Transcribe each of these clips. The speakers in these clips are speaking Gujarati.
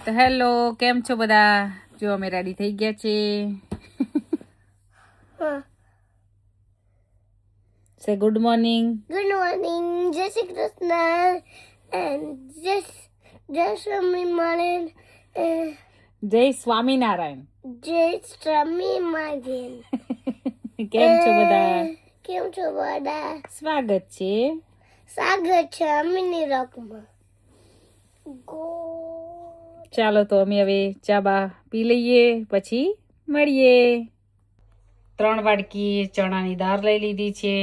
તો હેલો, કેમ છો બધા? જો અમે રેડી થઈ ગયા છે. સે ગુડ મોર્નિંગ. ગુડ મોર્નિંગ, જય શ્રી કૃષ્ણ એન્ડ જય સ્વામિનારાયણ. જય સ્વામિનારાયણ. જય સ્વામિનારાયણ. કેમ છો બધા? કેમ છો બધા? સ્વાગત છે. સ્વાગત છે અમીની રોકમાં. ચાલો તો અમે હવે ચા બા પી લઈએ, પછી મળીએ. 3 વાડકી ચણાની દાળ લઈ લીધી છે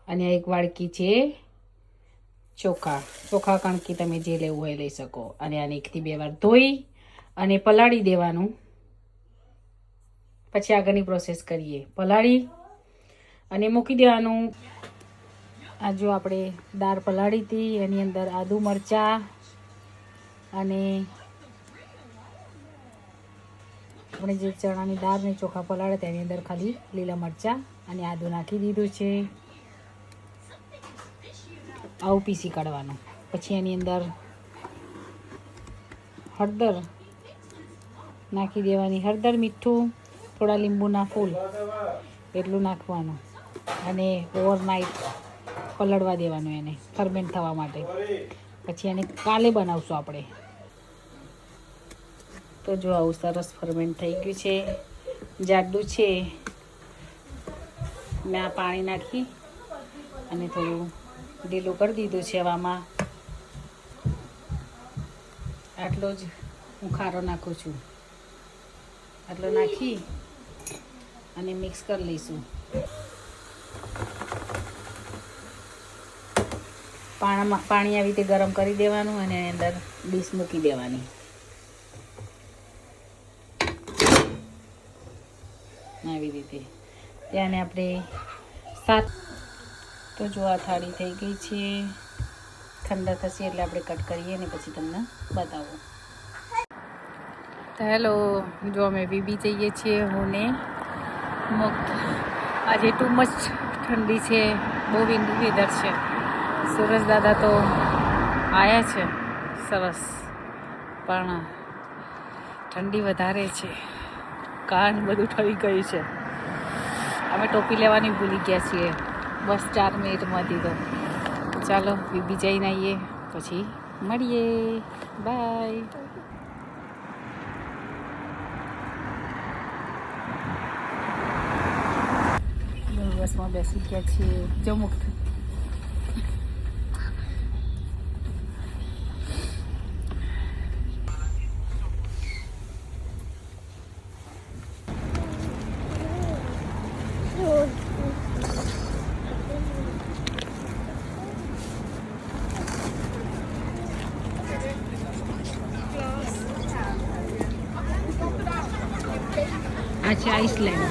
અને 1 વાડકી છે ચોખા કણકી, તમે જે લેવું હોય લઈ શકો. અને આને 1 થી 2 વાર ધોઈ અને પલાળી દેવાનું. પછી આગળની પ્રોસેસ કરીએ. પલાળી અને મૂકી દેવાનું. આ જો આપણે દાળ પલાળી હતી એની અંદર આદુ મરચાં અને આપણે જે ચણાની દાળ ને ચોખા પલાળે તેની અંદર ખાલી લીલા મરચાં અને આદુ નાખી દીધું છે. આવું પીસી કાઢવાનું. પછી એની અંદર હળદર નાખી દેવાની. હળદર, મીઠું, થોડા લીંબુના ફૂલ એટલું નાખવાનું અને ઓવરનાઇટ પલળવા દેવાનું એને ફર્મેન્ટ થવા માટે. પછી એને કાલે બનાવશું આપણે. તો જો આવું સરસ ફર્મેન્ટ થઈ ગયું છે, જાડું છે. મેં આ પાણી નાખી અને થોડું ઢીલું કરી દીધું છે. આમાં આટલો જ હું ખારો નાખું છું. આટલો નાખી અને મિક્સ કરી લઈશું. પાણી આવી રીતે ગરમ કરી દેવાનું અને એની અંદર ડીશ મૂકી દેવાની. આવી રીતે ત્યાંને આપણે તો જો આ થાળી થઈ ગઈ છે. ઠંડા થશે એટલે આપણે કટ કરીએ ને પછી તમને બતાવું. તો હેલો, જો અમે બીબી જઈએ છીએ, હું ને મુક્ત. આજે ટુ મચ ઠંડી છે, બહુ વિન્ડી વેધર છે. સુરજ દાદા તો આવ્યા છે સરસ, પણ ઠંડી વધારે છે. કાન બધું ઠરી ગયું છે. અમે ટોપી લેવાની ભૂલી ગયા છીએ બસ 4 મિનિટમાંથી. તો ચાલો બીબી જઈને આવીએ, પછી મળીએ. બાય. બસમાં બેસી ગયા છીએ. જો મુક્ત આ છે આઈસલેન્ડ.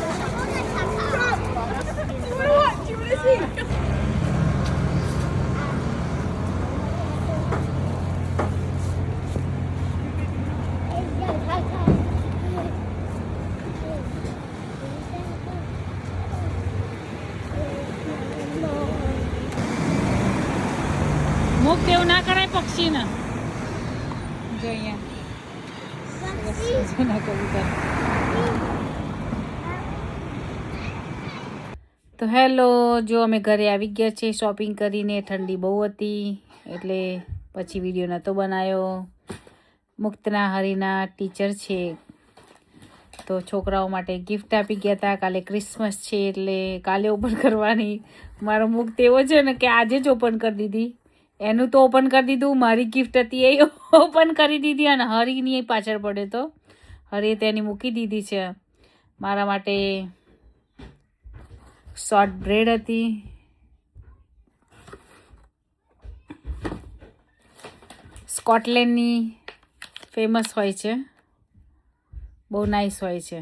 મુક્ત એવું ના કરાય પક્ષીને. જો અહીંયા કબૂતર. તો હેલો, જો અમે ઘરે આવી ગયા છીએ શોપિંગ કરીને. ઠંડી બહુ હતી એટલે પછી વિડીયો નહોતો બનાવ્યો. મુક્તના હરીના ટીચર છે તો છોકરાઓ માટે ગિફ્ટ આપી ગયા હતા. કાલે ક્રિસમસ છે એટલે કાલે ઓપન કરવાની. મારો મુક્ત એવો છે ને કે આજે જ ઓપન કરી દીધી. એનું તો ઓપન કરી દીધું, મારી ગિફ્ટ હતી એ ઓપન કરી દીધી અને હરીની પાછળ પડે તો હરીએ તેની મૂકી દીધી છે. મારા માટે શોર્ટ બ્રેડ હતી. સ્કોટલેન્ડની ફેમસ હોય છે, બહુ નાઇસ હોય છે.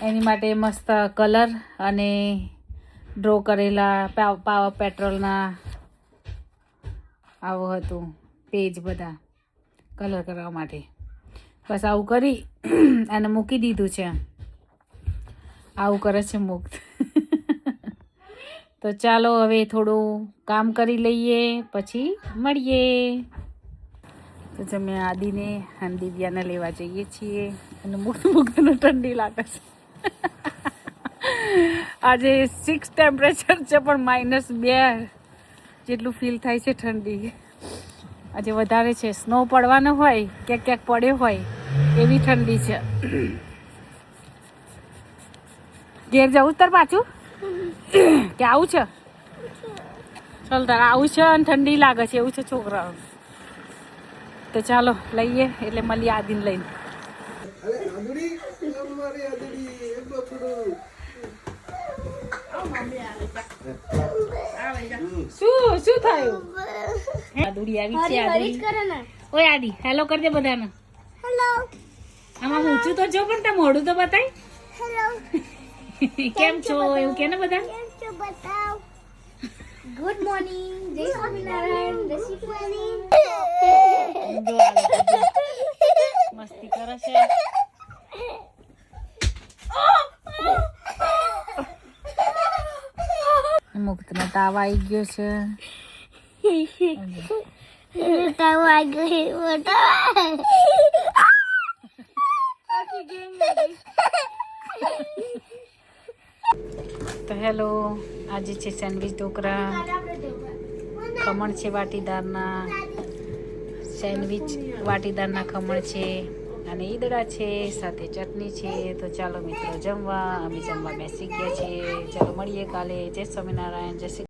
એની માટે મસ્ત કલર અને ડ્રો કરેલા પાવર પેટ્રોલના આવું હતું પેજ, બધા કલર કરવા માટે. બસ આવું કરી અને મૂકી દીધું છે. આવું કરે છે મુક્ત. તો ચાલો હવે થોડું કામ કરી લઈએ, પછી મળીએ. તો અમે આદિને અને દિવ્યાને લેવા જઈએ છીએ અને મુક્તને ઠંડી લાગે છે. આજે 6 ટેમ્પરેચર છે પણ -2 જેટલું ફીલ થાય છે ઠંડી. આજે વધારે છે. સ્નો પડવાનો હોય ક્યાંક પડ્યો હોય એવી ઠંડી છે. ઘેર જવું તાર પાછું કે આવું છે? ચાલ તાર આવું છે અને ઠંડી લાગે છે એવું છે છોકરાઓ. તો ચાલો લઈએ એટલે મળીએ આદિને લઈને. શું થયું? આદુડી આવી છે. આદુડી ઓય આદિ હેલો કરી દે બધાને. હેલો આમાં ઊંચું તો જો પણ તાર મોઢું તો બતાય. હેલો કેમ છો એવું કે ને બધા. કેમ છો બતાવ. Good morning. જય સ્વામિનારાયણ. જય શ્રી કૃષ્ણ. મસ્તી કરે છે. મુક્તનો તાવ આવી ગયો છે. તાવ આવી ગયો. તો હેલો, આજે છે સેન્ડવિચ ઢોકળા. ખમણ છે વાટીદારના. સેન્ડવિચ વાટીદારના ખમણ છે અને ઈદડા છે, સાથે ચટણી છે. તો ચાલો મિત્રો જમવા. અમે જમવા બેસી ગયા છીએ. ચાલો મળીએ કાલે. જય સ્વામિનારાયણ. જય શ્રી